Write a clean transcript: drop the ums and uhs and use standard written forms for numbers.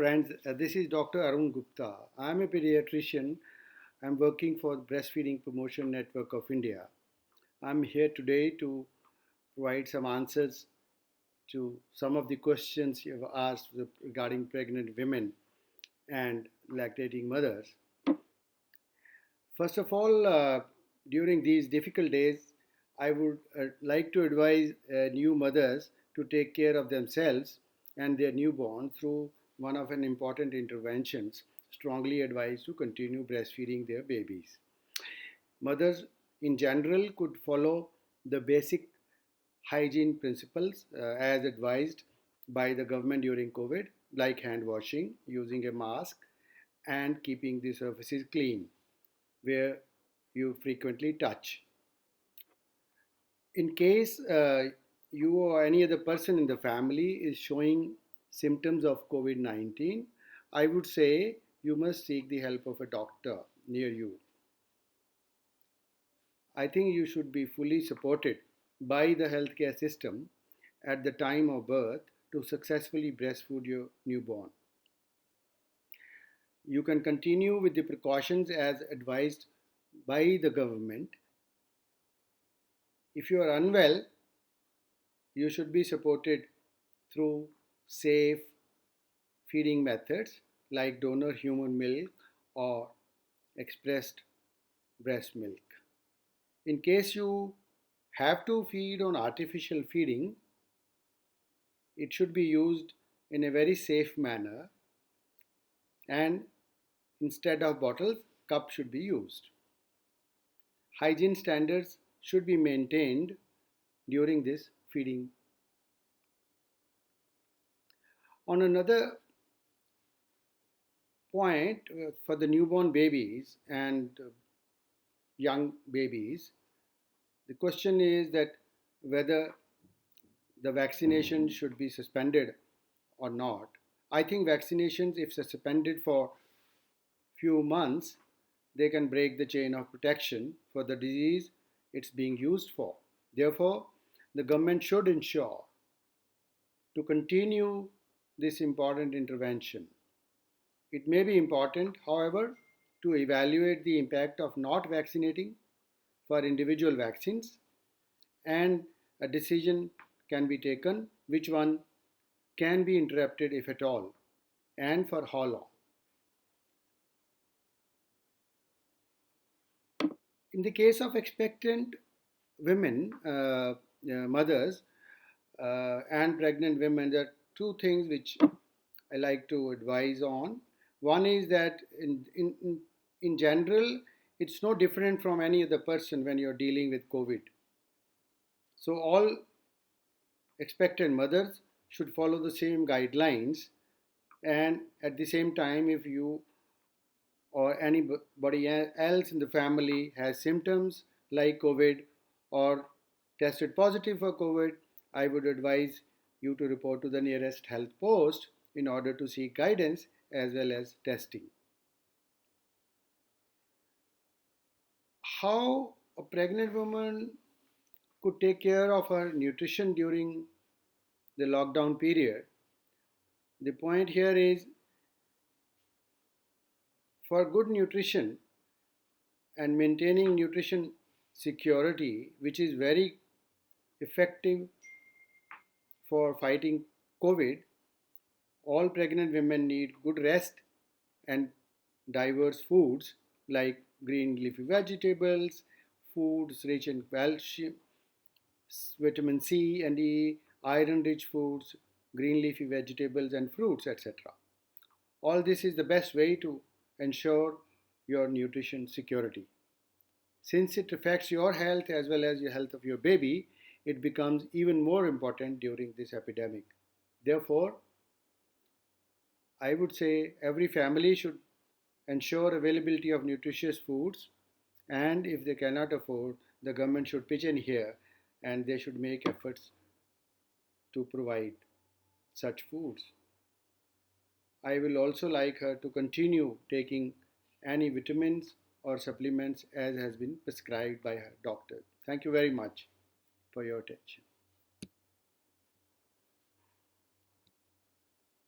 friends. This is Dr. Arun Gupta. I'm a pediatrician. I'm working for the Breastfeeding Promotion Network of India. I'm here today to provide some answers to some of the questions you've asked regarding pregnant women and lactating mothers. First of all, during these difficult days, I would like to advise new mothers to take care of themselves and their newborn through one of an important interventions. Strongly advised to continue breastfeeding their babies. Mothers in general could follow the basic hygiene principles as advised by the government during COVID, like hand washing, using a mask, and keeping the surfaces clean where you frequently touch. In case you or any other person in the family is showing symptoms of COVID 19, I would say you must seek the help of a doctor near you. I think you should be fully supported by the healthcare system at the time of birth to successfully breastfeed your newborn. You can continue with the precautions as advised by the government. If you are unwell, you should be supported through safe feeding methods like donor human milk or expressed breast milk. In case you have to feed on artificial feeding, it should be used in a very safe manner, and instead of bottles, cup should be used. Hygiene standards should be maintained during this feeding. On another point, for the newborn babies and young babies, the question is that whether the vaccination should be suspended or not. I think vaccinations, if suspended for few months, they can break the chain of protection for the disease it's being used for. Therefore, the government should ensure to continue this important intervention. It may be important, however, to evaluate the impact of not vaccinating for individual vaccines, and a decision can be taken which one can be interrupted if at all, and for how long. In the case of expectant women, mothers, and pregnant women, there are two things which I like to advise on. One is that in general, it's no different from any other person when you're dealing with COVID. So all expectant mothers should follow the same guidelines, and at the same time, if you or anybody else in the family has symptoms like COVID or tested positive for COVID, I would advise you to report to the nearest health post in order to seek guidance as well as testing. How a pregnant woman could take care of her nutrition during the lockdown period. The point here is, for good nutrition and maintaining nutrition security, which is very effective for fighting COVID, all pregnant women need good rest and diverse foods like green leafy vegetables, foods rich in calcium, vitamin C and E, iron rich foods, green leafy vegetables and fruits, etc. All this is the best way to ensure your nutrition security. Since it affects your health as well as the health of your baby, it becomes even more important during this epidemic. Therefore, I would say every family should ensure availability of nutritious foods, and if they cannot afford, the government should pitch in here and they should make efforts to provide such foods. I will also like her to continue taking any vitamins or supplements as has been prescribed by her doctor. Thank you very much for your attention.